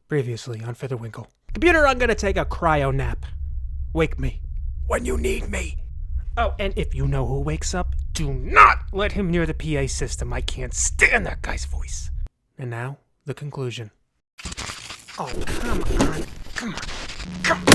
Previously on Fitherwinkle. Computer, I'm gonna take a cryo nap. Wake me when you need me. Oh, and if you know who wakes up, do not let him near the PA system. I can't stand that guy's voice. And now, the conclusion. Oh, come on. Come on. Come on.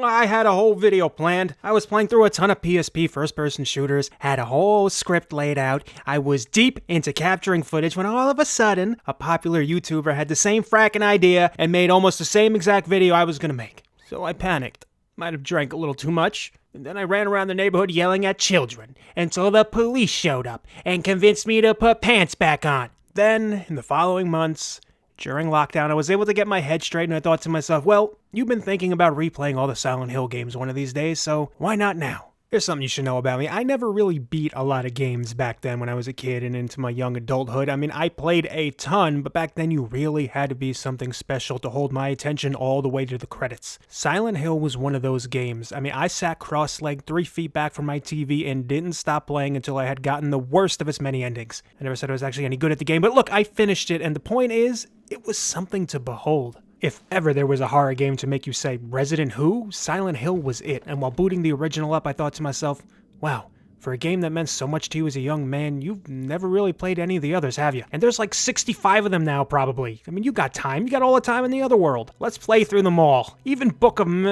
I had a whole video planned. I was playing through a ton of PSP first-person shooters, had a whole script laid out. I was deep into capturing footage when all of a sudden, a popular YouTuber had the same frackin' idea and made almost the same exact video I was gonna make. So I panicked. Might have drank a little too much. And then I ran around the neighborhood yelling at children until the police showed up and convinced me to put pants back on. Then, in the following months, during lockdown, I was able to get my head straight and I thought to myself, well, you've been thinking about replaying all the Silent Hill games one of these days, so why not now? Here's something you should know about me. I never really beat a lot of games back then when I was a kid and into my young adulthood. I mean, I played a ton, but back then you really had to be something special to hold my attention all the way to the credits. Silent Hill was one of those games. I mean, I sat cross-legged 3 feet back from my TV and didn't stop playing until I had gotten the worst of its many endings. I never said I was actually any good at the game, but look, I finished it, and the point is, it was something to behold. If ever there was a horror game to make you say, Resident Who? Silent Hill was it, and while booting the original up, I thought to myself, wow, for a game that meant so much to you as a young man, you've never really played any of the others, have you? And there's like 65 of them now, probably. I mean, you got time. You got all the time in the other world. Let's play through them all. Even book them.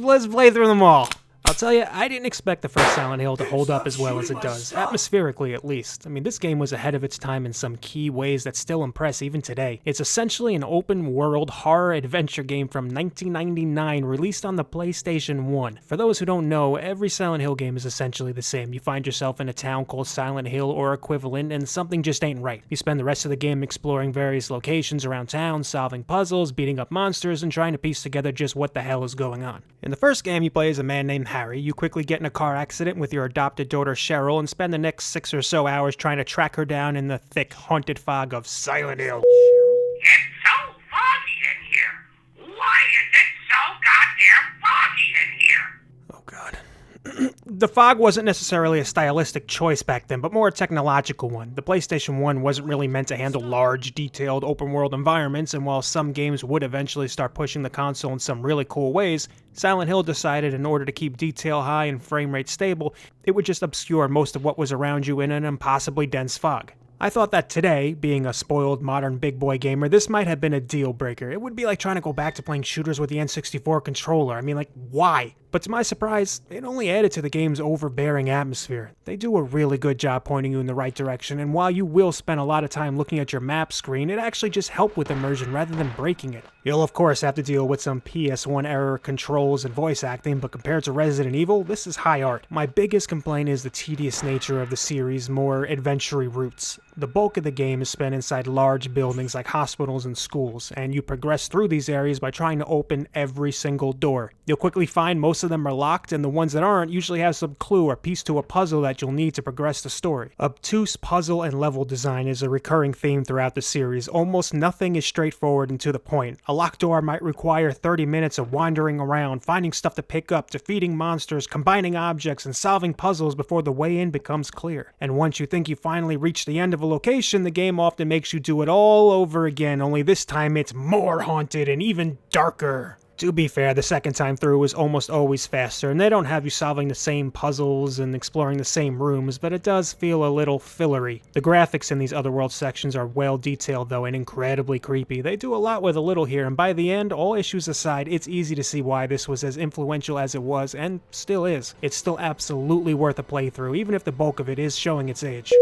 Let's play through them all. I'll tell you, I didn't expect the first Silent Hill to hold up as well as it does, atmospherically at least. I mean, this game was ahead of its time in some key ways that still impress even today. It's essentially an open-world horror-adventure game from 1999, released on the PlayStation 1. For those who don't know, every Silent Hill game is essentially the same. You find yourself in a town called Silent Hill or equivalent, and something just ain't right. You spend the rest of the game exploring various locations around town, solving puzzles, beating up monsters, and trying to piece together just what the hell is going on. In the first game, you play as a man named Harry. You quickly get in a car accident with your adopted daughter Cheryl and spend the next 6 or so hours trying to track her down in the thick, haunted fog of Silent Hill. It's so foggy in here. Why is it so goddamn foggy in here? Oh god. The fog wasn't necessarily a stylistic choice back then, but more a technological one. The PlayStation 1 wasn't really meant to handle large, detailed, open-world environments, and while some games would eventually start pushing the console in some really cool ways, Silent Hill decided in order to keep detail high and frame rate stable, it would just obscure most of what was around you in an impossibly dense fog. I thought that today, being a spoiled modern big boy gamer, this might have been a deal breaker. It would be like trying to go back to playing shooters with the N64 controller. I mean, like, why? But to my surprise, it only added to the game's overbearing atmosphere. They do a really good job pointing you in the right direction, and while you will spend a lot of time looking at your map screen, it actually just helped with immersion rather than breaking it. You'll of course have to deal with some PS1 error controls and voice acting, but compared to Resident Evil, this is high art. My biggest complaint is the tedious nature of the series' more adventure-y roots. The bulk of the game is spent inside large buildings like hospitals and schools, and you progress through these areas by trying to open every single door. You'll quickly find most of them are locked, and the ones that aren't usually have some clue or piece to a puzzle that you'll need to progress the story. Obtuse puzzle and level design is a recurring theme throughout the series. Almost nothing is straightforward and to the point. A locked door might require 30 minutes of wandering around, finding stuff to pick up, defeating monsters, combining objects, and solving puzzles before the way in becomes clear. And once you think you finally reached the end of a location, the game often makes you do it all over again, only this time it's more haunted and even darker. To be fair, the second time through is almost always faster, and they don't have you solving the same puzzles and exploring the same rooms, but it does feel a little fillery. The graphics in these otherworld sections are well detailed though and incredibly creepy. They do a lot with a little here, and by the end, all issues aside, it's easy to see why this was as influential as it was, and still is. It's still absolutely worth a playthrough, even if the bulk of it is showing its age.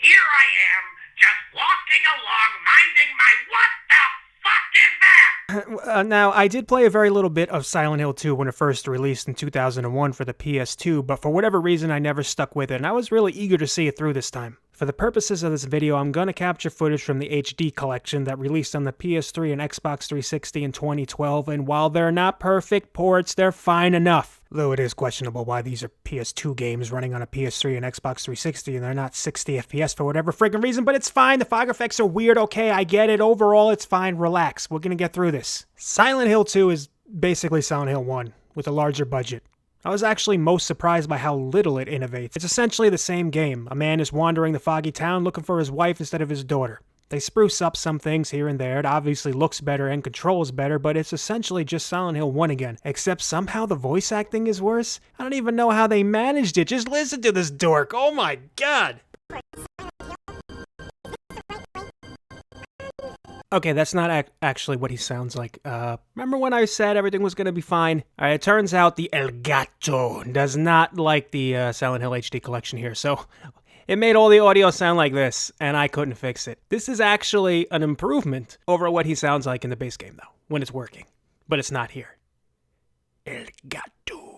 Here I am, just walking along, minding my what the fuck is that? Now, I did play a very little bit of Silent Hill 2 when it first released in 2001 for the PS2, but for whatever reason I never stuck with it, and I was really eager to see it through this time. For the purposes of this video, I'm going to capture footage from the HD collection that released on the PS3 and Xbox 360 in 2012, and while they're not perfect ports, they're fine enough. Though it is questionable why these are PS2 games running on a PS3 and Xbox 360 and they're not 60 FPS for whatever friggin' reason, but it's fine. The fog effects are weird, okay, I get it. Overall, it's fine. Relax. We're gonna get through this. Silent Hill 2 is basically Silent Hill 1 with a larger budget. I was actually most surprised by how little it innovates. It's essentially the same game. A man is wandering the foggy town looking for his wife instead of his daughter. They spruce up some things here and there. It obviously looks better and controls better, but it's essentially just Silent Hill 1 again. Except somehow the voice acting is worse. I don't even know how they managed it. Just listen to this dork. Oh my god. Okay, that's not actually what he sounds like. Remember when I said everything was gonna be fine? Alright, it turns out the El Gato does not like the Silent Hill HD collection here, so it made all the audio sound like this, and I couldn't fix it. This is actually an improvement over what he sounds like in the base game, though, when it's working. But it's not here. El Gato.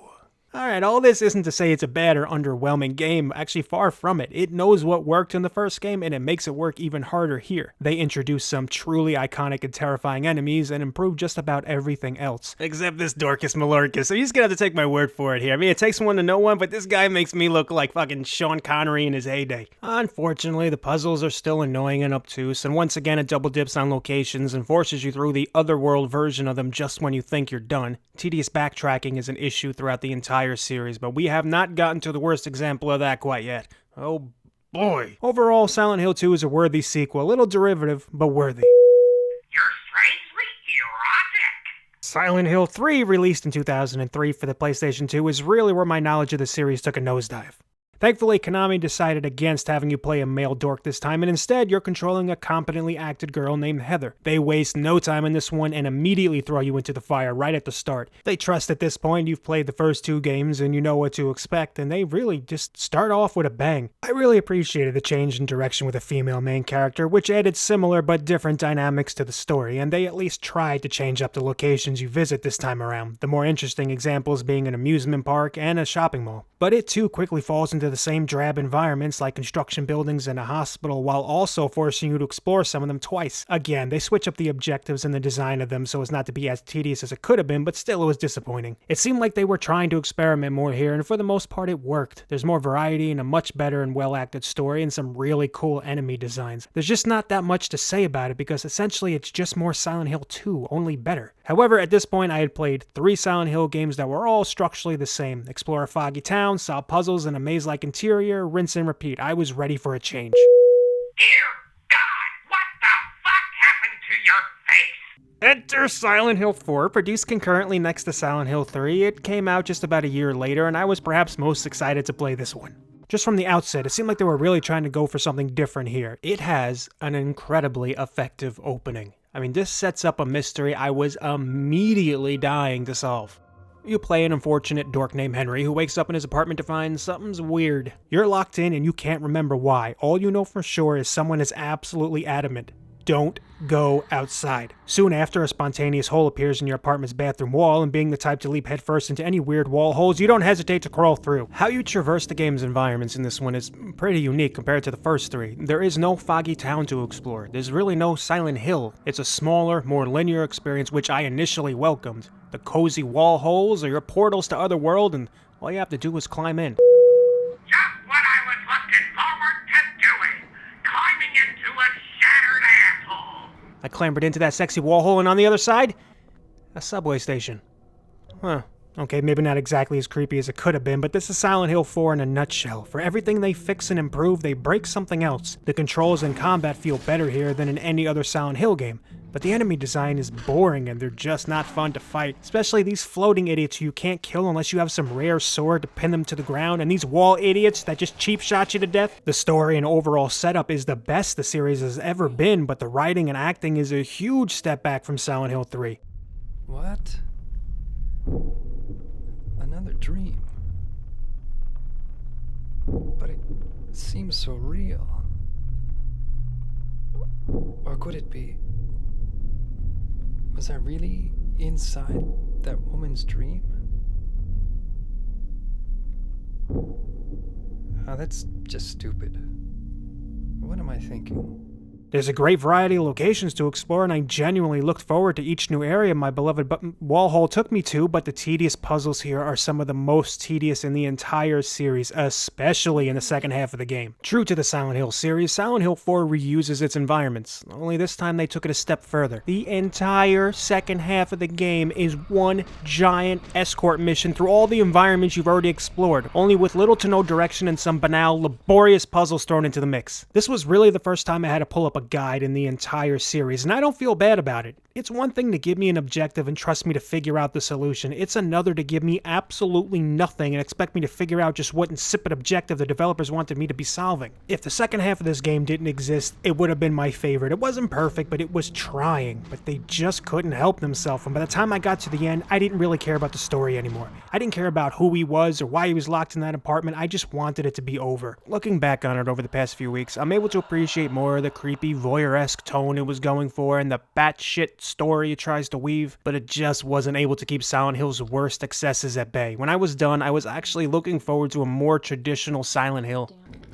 Alright, all this isn't to say it's a bad or underwhelming game, actually far from it. It knows what worked in the first game, and it makes it work even harder here. They introduce some truly iconic and terrifying enemies, and improve just about everything else. Except this Dorcas Malorcas, so he's gonna have to take my word for it here. I mean, it takes one to know one, but this guy makes me look like fucking Sean Connery in his heyday. Unfortunately, the puzzles are still annoying and obtuse, and once again it double dips on locations and forces you through the otherworld version of them just when you think you're done. Tedious backtracking is an issue throughout the entire series, but we have not gotten to the worst example of that quite yet. Oh boy. Overall, Silent Hill 2 is a worthy sequel, a little derivative, but worthy. You're strangely erotic. Silent Hill 3, released in 2003 for the PlayStation 2, is really where my knowledge of the series took a nosedive. Thankfully, Konami decided against having you play a male dork this time, and instead you're controlling a competently acted girl named Heather. They waste no time in this one and immediately throw you into the fire right at the start. They trust at this point you've played the first two games and you know what to expect, and they really just start off with a bang. I really appreciated the change in direction with a female main character, which added similar but different dynamics to the story, and they at least tried to change up the locations you visit this time around, the more interesting examples being an amusement park and a shopping mall. But it too quickly falls into the same drab environments like construction buildings and a hospital, while also forcing you to explore some of them twice. Again, they switch up the objectives and the design of them so as not to be as tedious as it could have been, but still it was disappointing. It seemed like they were trying to experiment more here, and for the most part it worked. There's more variety and a much better and well-acted story and some really cool enemy designs. There's just not that much to say about it because essentially it's just more Silent Hill 2, only better. However, at this point I had played 3 Silent Hill games that were all structurally the same. Explore a foggy town, solve puzzles in a maze-like interior, rinse and repeat. I was ready for a change. Dear God, what the fuck happened to your face? Enter Silent Hill 4, produced concurrently next to Silent Hill 3. It came out just about a year later, and I was perhaps most excited to play this one. Just from the outset, it seemed like they were really trying to go for something different here. It has an incredibly effective opening. I mean, this sets up a mystery I was immediately dying to solve. You play an unfortunate dork named Henry who wakes up in his apartment to find something's weird. You're locked in and you can't remember why. All you know for sure is someone is absolutely adamant. Don't go outside. Soon after, a spontaneous hole appears in your apartment's bathroom wall, and being the type to leap headfirst into any weird wall holes, you don't hesitate to crawl through. How you traverse the game's environments in this one is pretty unique compared to the first 3. There is no foggy town to explore. There's really no Silent Hill. It's a smaller, more linear experience which I initially welcomed. The cozy wall holes are your portals to other world, and all you have to do is climb in. Just what I was looking forward to doing. Climbing into a shattered asshole. I clambered into that sexy wall hole, and on the other side, a subway station. Huh. Okay, maybe not exactly as creepy as it could have been, but this is Silent Hill 4 in a nutshell. For everything they fix and improve, they break something else. The controls and combat feel better here than in any other Silent Hill game, but the enemy design is boring and they're just not fun to fight. Especially these floating idiots who you can't kill unless you have some rare sword to pin them to the ground, and these wall idiots that just cheap shot you to death. The story and overall setup is the best the series has ever been, but the writing and acting is a huge step back from Silent Hill 3. What? Another dream. But it seems so real. Or could it be? Was I really inside that woman's dream? Oh, that's just stupid. What am I thinking? There's a great variety of locations to explore, and I genuinely looked forward to each new area my beloved wall hole took me to, but the tedious puzzles here are some of the most tedious in the entire series, especially in the second half of the game. True to the Silent Hill series, Silent Hill 4 reuses its environments, only this time they took it a step further. The entire second half of the game is one giant escort mission through all the environments you've already explored, only with little to no direction and some banal, laborious puzzles thrown into the mix. This was really the first time I had to pull up a guide in the entire series, and I don't feel bad about it. It's one thing to give me an objective and trust me to figure out the solution. It's another to give me absolutely nothing and expect me to figure out just what insipid objective the developers wanted me to be solving. If the second half of this game didn't exist, it would have been my favorite. It wasn't perfect, but it was trying. But they just couldn't help themselves, and by the time I got to the end, I didn't really care about the story anymore. I didn't care about who he was or why he was locked in that apartment. I just wanted it to be over. Looking back on it over the past few weeks, I'm able to appreciate more of the creepy, voyeur-esque tone it was going for and the batshit story it tries to weave, but it just wasn't able to keep Silent Hill's worst excesses at bay. When I was done, I was actually looking forward to a more traditional Silent Hill. It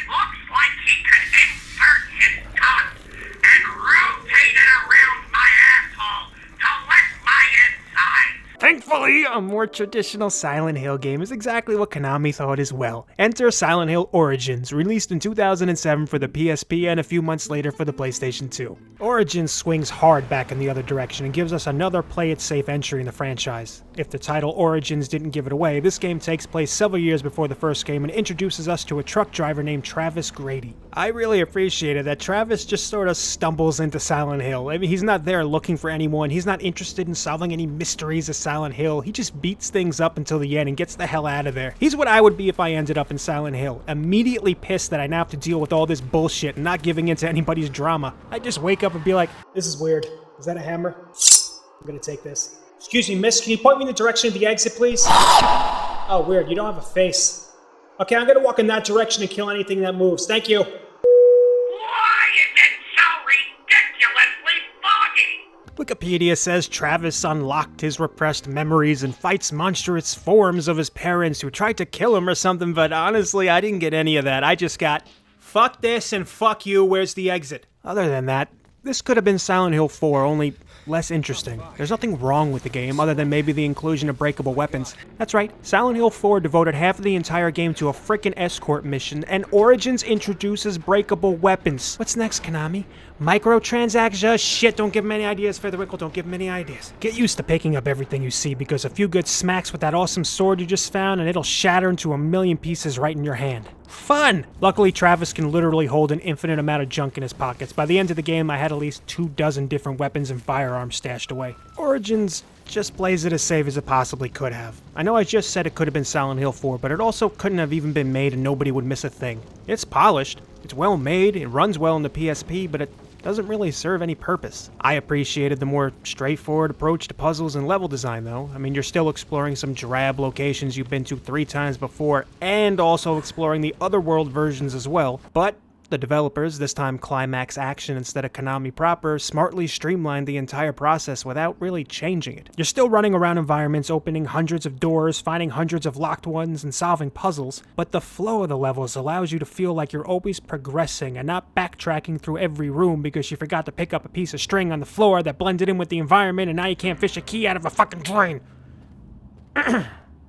looks like he could insert his tongue and rotate it around my asshole to lick my insides. Thankfully, a more traditional Silent Hill game is exactly what Konami thought as well. Enter Silent Hill Origins, released in 2007 for the PSP and a few months later for the PlayStation 2. Origins swings hard back in the other direction and gives us another play-it-safe entry in the franchise. If the title Origins didn't give it away, this game takes place several years before the first game and introduces us to a truck driver named Travis Grady. I really appreciated that Travis just sort of stumbles into Silent Hill. I mean, he's not there looking for anyone, he's not interested in solving any mysteries of Silent Hill, he just beats things up until the end and gets the hell out of there. He's what I would be if I ended up in Silent Hill, immediately pissed that I now have to deal with all this bullshit and not giving in to anybody's drama. I just wake up and be like, this is weird. Is that a hammer? I'm gonna take this. Excuse me, miss, can you point me in the direction of the exit, please? Oh, weird, you don't have a face. Okay, I'm gonna walk in that direction and kill anything that moves. Thank you. Why is it so ridiculously foggy? Wikipedia says Travis unlocked his repressed memories and fights monstrous forms of his parents who tried to kill him or something, but honestly, I didn't get any of that. I just got, fuck this and fuck you, where's the exit? Other than that, this could have been Silent Hill 4, only less interesting. There's nothing wrong with the game other than maybe the inclusion of breakable weapons. That's right, Silent Hill 4 devoted half of the entire game to a frickin' escort mission, and Origins introduces breakable weapons. What's next, Konami? Microtransactions? Shit, don't give him any ideas, Fitherwinkle, don't give him any ideas. Get used to picking up everything you see, because a few good smacks with that awesome sword you just found and it'll shatter into a million pieces right in your hand. Fun! Luckily, Travis can literally hold an infinite amount of junk in his pockets. By the end of the game, I had at least 24 different weapons and firearms stashed away. Origins just plays it as safe as it possibly could have. I know I just said it could have been Silent Hill 4, but it also couldn't have even been made and nobody would miss a thing. It's polished, it's well made, it runs well in the PSP, but it doesn't really serve any purpose. I appreciated the more straightforward approach to puzzles and level design though. I mean, you're still exploring some drab locations you've been to 3 times before, and also exploring the otherworld versions as well, but the developers, this time Climax Action instead of Konami proper, smartly streamlined the entire process without really changing it. You're still running around environments, opening hundreds of doors, finding hundreds of locked ones, and solving puzzles, but the flow of the levels allows you to feel like you're always progressing and not backtracking through every room because you forgot to pick up a piece of string on the floor that blended in with the environment and now you can't fish a key out of a fucking drain.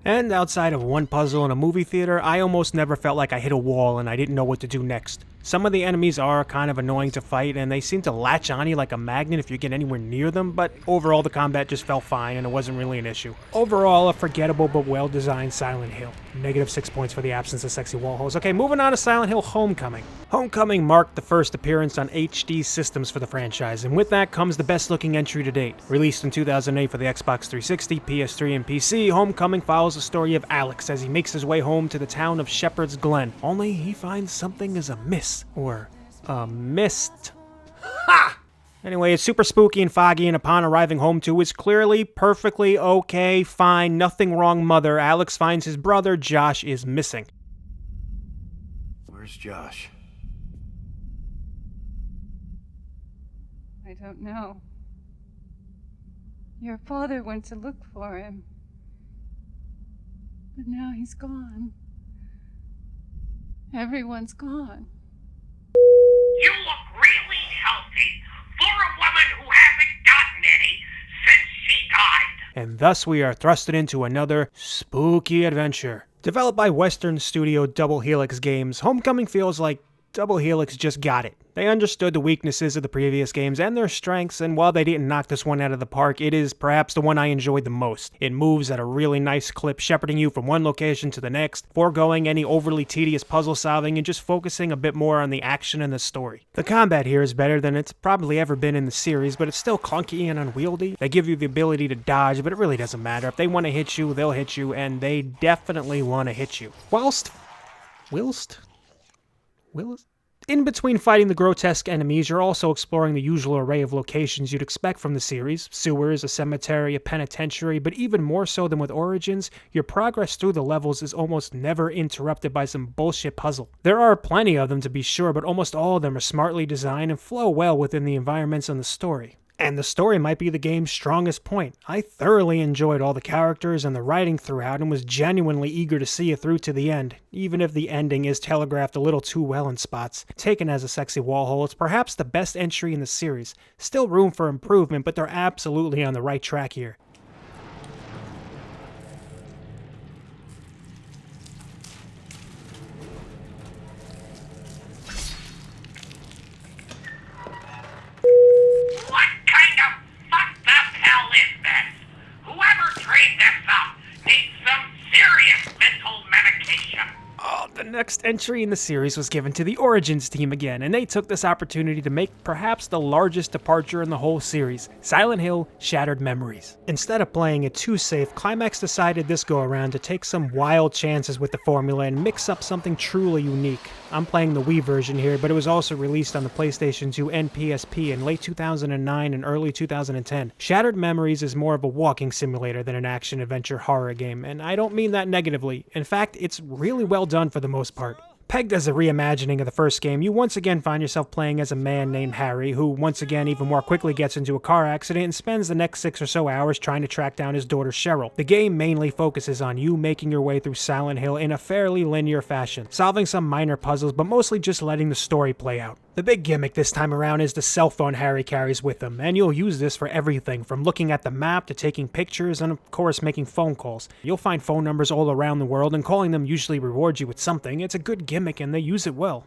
And outside of one puzzle in a movie theater, I almost never felt like I hit a wall and I didn't know what to do next. Some of the enemies are kind of annoying to fight, and they seem to latch on you like a magnet if you get anywhere near them, but overall the combat just felt fine and it wasn't really an issue. Overall, a forgettable but well-designed Silent Hill. -6 points for the absence of sexy wall holes. Okay, moving on to Silent Hill Homecoming. Homecoming marked the first appearance on HD systems for the franchise, and with that comes the best-looking entry to date. Released in 2008 for the Xbox 360, PS3, and PC, Homecoming follows the story of Alex as he makes his way home to the town of Shepherd's Glen. Only he finds something is amiss, or a mist. Ha! Anyway, it's super spooky and foggy, and upon arriving home to his clearly, perfectly okay, fine, nothing wrong mother, Alex finds his brother, Josh, is missing. Where's Josh? I don't know. Your father went to look for him. But now he's gone. Everyone's gone. You look really healthy for a woman who hasn't gotten any since she died. And thus we are thrusted into another spooky adventure. Developed by Western studio Double Helix Games, Homecoming feels like Double Helix just got it. They understood the weaknesses of the previous games and their strengths, and while they didn't knock this one out of the park, it is perhaps the one I enjoyed the most. It moves at a really nice clip, shepherding you from one location to the next, foregoing any overly tedious puzzle solving and just focusing a bit more on the action and the story. The combat here is better than it's probably ever been in the series, but it's still clunky and unwieldy. They give you the ability to dodge, but it really doesn't matter. If they want to hit you, they'll hit you, and they definitely want to hit you. Whilst in between fighting the grotesque enemies, you're also exploring the usual array of locations you'd expect from the series: sewers, a cemetery, a penitentiary, but even more so than with Origins, your progress through the levels is almost never interrupted by some bullshit puzzle. There are plenty of them to be sure, but almost all of them are smartly designed and flow well within the environments and the story. And the story might be the game's strongest point. I thoroughly enjoyed all the characters and the writing throughout and was genuinely eager to see it through to the end, even if the ending is telegraphed a little too well in spots. Taken as a sexy wall hole, it's perhaps the best entry in the series. Still room for improvement, but they're absolutely on the right track here. What kind of fucked up hell is this? Whoever dreamed this up needs some serious mental medication. Oh, the next entry in the series was given to the Origins team again, and they took this opportunity to make perhaps the largest departure in the whole series: Silent Hill Shattered Memories. Instead of playing it too safe, Climax decided this go around to take some wild chances with the formula and mix up something truly unique. I'm playing the Wii version here, but it was also released on the PlayStation 2 and PSP in late 2009 and early 2010. Shattered Memories is more of a walking simulator than an action-adventure horror game, and I don't mean that negatively. In fact, it's really well done for the most part. Pegged as a reimagining of the first game, you once again find yourself playing as a man named Harry, who once again even more quickly gets into a car accident and spends the next 6 or so hours trying to track down his daughter Cheryl. The game mainly focuses on you making your way through Silent Hill in a fairly linear fashion, solving some minor puzzles, but mostly just letting the story play out. The big gimmick this time around is the cell phone Harry carries with him, and you'll use this for everything, from looking at the map to taking pictures and of course making phone calls. You'll find phone numbers all around the world, and calling them usually rewards you with something. It's a good gimmick and they use it well.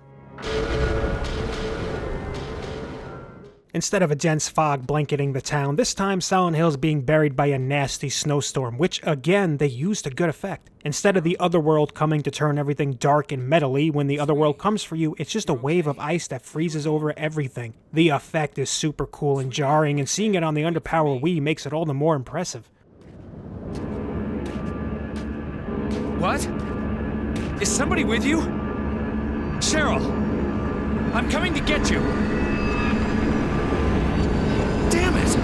Instead of a dense fog blanketing the town, this time Silent Hill is being buried by a nasty snowstorm, which again they used to good effect. Instead of the otherworld coming to turn everything dark and metally, when the otherworld comes for you, it's just a wave of ice that freezes over everything. The effect is super cool and jarring, and seeing it on the underpowered Wii makes it all the more impressive. What? Is somebody with you? Cheryl! I'm coming to get you! Damn it!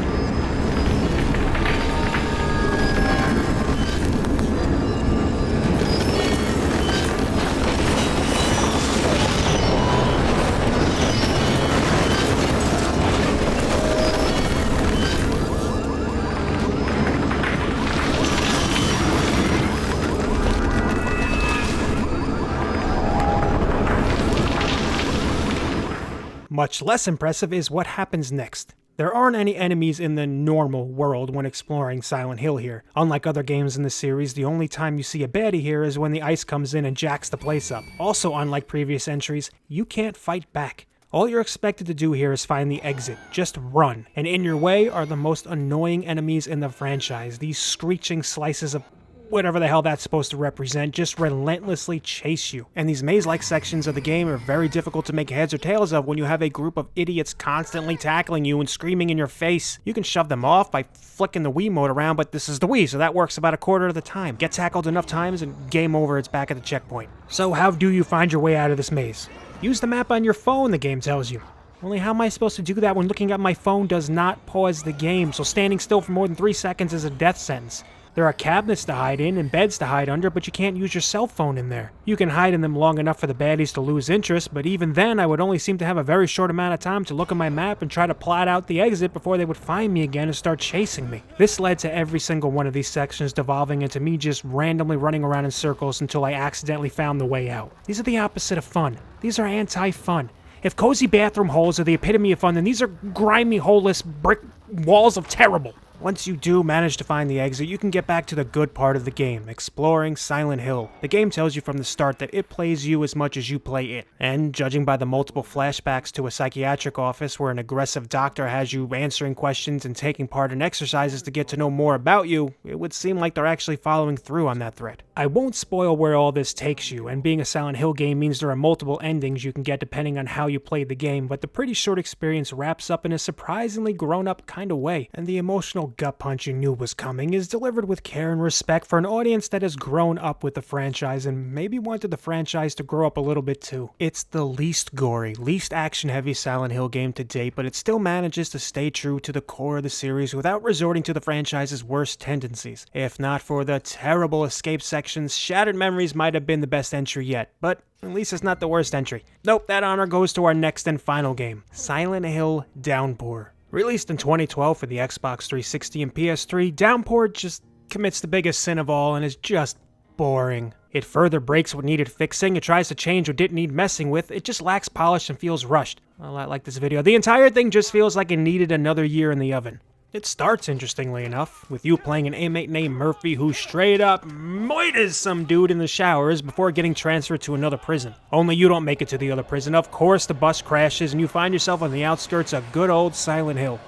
Much less impressive is what happens next. There aren't any enemies in the normal world when exploring Silent Hill here. Unlike other games in the series, the only time you see a baddie here is when the ice comes in and jacks the place up. Also, unlike previous entries, you can't fight back. All you're expected to do here is find the exit. Just run. And in your way are the most annoying enemies in the franchise. These screeching slices of whatever the hell that's supposed to represent just relentlessly chase you. And these maze-like sections of the game are very difficult to make heads or tails of when you have a group of idiots constantly tackling you and screaming in your face. You can shove them off by flicking the Wii mode around, but this is the Wii, so that works about a quarter of the time. Get tackled enough times and game over, it's back at the checkpoint. So how do you find your way out of this maze? Use the map on your phone, the game tells you. Only how am I supposed to do that when looking at my phone does not pause the game, so standing still for more than 3 seconds is a death sentence? There are cabinets to hide in and beds to hide under, but you can't use your cell phone in there. You can hide in them long enough for the baddies to lose interest, but even then I would only seem to have a very short amount of time to look at my map and try to plot out the exit before they would find me again and start chasing me. This led to every single one of these sections devolving into me just randomly running around in circles until I accidentally found the way out. These are the opposite of fun. These are anti-fun. If cozy bathroom holes are the epitome of fun, then these are grimy, holeless brick walls of terrible. Once you do manage to find the exit, you can get back to the good part of the game, exploring Silent Hill. The game tells you from the start that it plays you as much as you play it. And judging by the multiple flashbacks to a psychiatric office where an aggressive doctor has you answering questions and taking part in exercises to get to know more about you, it would seem like they're actually following through on that thread. I won't spoil where all this takes you, and being a Silent Hill game means there are multiple endings you can get depending on how you played the game, but the pretty short experience wraps up in a surprisingly grown-up kind of way, and the emotional gut punch you knew was coming is delivered with care and respect for an audience that has grown up with the franchise and maybe wanted the franchise to grow up a little bit too. It's the least gory, least action-heavy Silent Hill game to date, but it still manages to stay true to the core of the series without resorting to the franchise's worst tendencies. If not for the terrible escape sections, Shattered Memories might have been the best entry yet, but at least it's not the worst entry. Nope, that honor goes to our next and final game, Silent Hill Downpour. Released in 2012 for the Xbox 360 and PS3, Downpour just commits the biggest sin of all and is just boring. It further breaks what needed fixing, it tries to change what didn't need messing with, it just lacks polish and feels rushed. A lot like this video. The entire thing just feels like it needed another year in the oven. It starts, interestingly enough, with you playing an inmate named Murphy who straight up murders some dude in the showers before getting transferred to another prison. Only you don't make it to the other prison. Of course, the bus crashes and you find yourself on the outskirts of good old Silent Hill.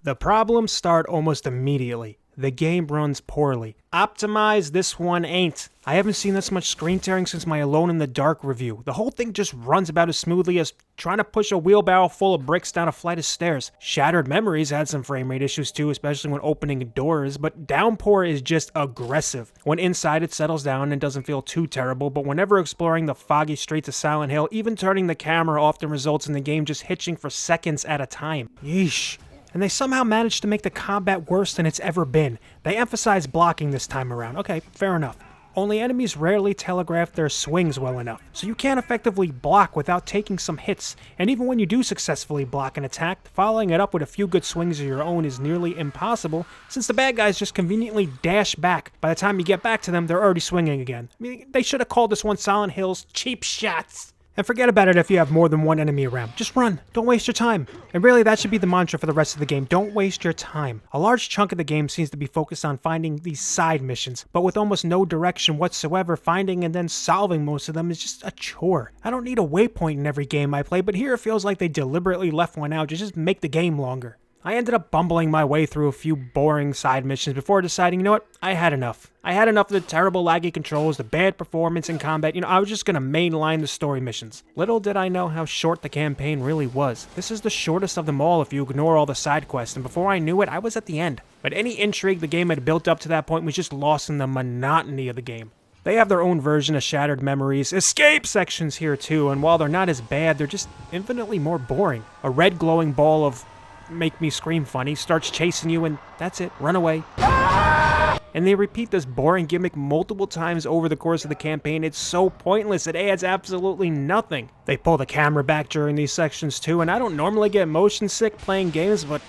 The problems start almost immediately. The game runs poorly. Optimized, this one ain't. I haven't seen this much screen tearing since my Alone in the Dark review. The whole thing just runs about as smoothly as trying to push a wheelbarrow full of bricks down a flight of stairs. Shattered Memories had some frame rate issues too, especially when opening doors, but Downpour is just aggressive. When inside it settles down and doesn't feel too terrible, but whenever exploring the foggy streets of Silent Hill, even turning the camera often results in the game just hitching for seconds at a time. Yeesh. And they somehow managed to make the combat worse than it's ever been. They emphasize blocking this time around. Okay, fair enough. Only enemies rarely telegraph their swings well enough, so you can't effectively block without taking some hits, and even when you do successfully block an attack, following it up with a few good swings of your own is nearly impossible, since the bad guys just conveniently dash back. By the time you get back to them, they're already swinging again. I mean, they should have called this one Silent Hill's Cheap Shots. And forget about it if you have more than one enemy around. Just run. Don't waste your time. And really, that should be the mantra for the rest of the game. Don't waste your time. A large chunk of the game seems to be focused on finding these side missions, but with almost no direction whatsoever, finding and then solving most of them is just a chore. I don't need a waypoint in every game I play, but here it feels like they deliberately left one out to just make the game longer. I ended up bumbling my way through a few boring side missions before deciding, you know what, I had enough. I had enough of the terrible laggy controls, the bad performance in combat, I was just gonna mainline the story missions. Little did I know how short the campaign really was. This is the shortest of them all if you ignore all the side quests, and before I knew it, I was at the end. But any intrigue the game had built up to that point was just lost in the monotony of the game. They have their own version of Shattered Memories escape sections here too, and while they're not as bad, they're just infinitely more boring. A red glowing ball of make me scream funny starts chasing you and that's it, run away. And they repeat this boring gimmick multiple times over the course of the campaign. It's so pointless, it adds absolutely nothing. They pull the camera back during these sections too, and I don't normally get motion sick playing games, but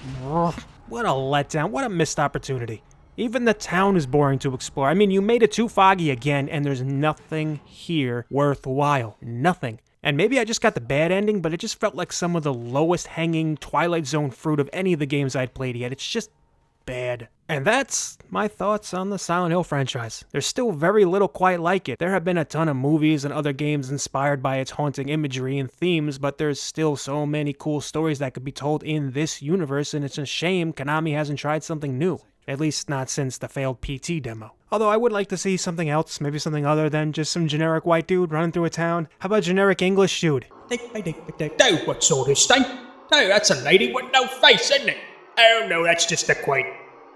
what a letdown, what a missed opportunity. Even the town is boring to explore. I mean, you made it too foggy again, and there's nothing here worthwhile. Nothing. And maybe I just got the bad ending, but it just felt like some of the lowest hanging Twilight Zone fruit of any of the games I'd played yet. It's just bad. And that's my thoughts on the Silent Hill franchise. There's still very little quite like it. There have been a ton of movies and other games inspired by its haunting imagery and themes, but there's still so many cool stories that could be told in this universe, and it's a shame Konami hasn't tried something new. At least not since the failed PT demo. Although I would like to see something else, maybe something other than just some generic white dude running through a town. How about generic English dude? What's all this thing? Oh, that's a lady with no face, isn't it? Oh no, that's just the Queen.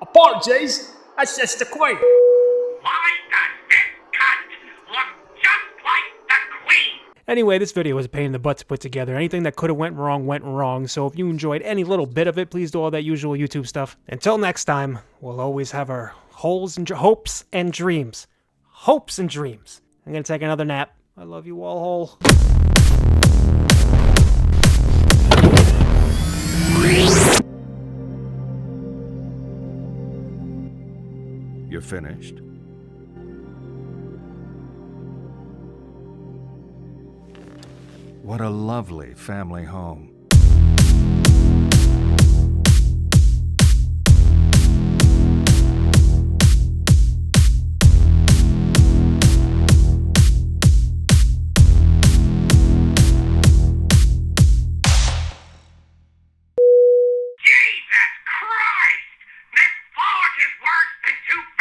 Apologies, that's just the Queen. Why does this cunt look just like the Queen? Anyway, this video was a pain in the butt to put together. Anything that could have went wrong. So if you enjoyed any little bit of it, please do all that usual YouTube stuff. Until next time, we'll always have our hopes and dreams. Hopes and dreams. I'm gonna take another nap. I love you all whole. You're finished? What a lovely family home. Jesus Christ! This fog is worse than 2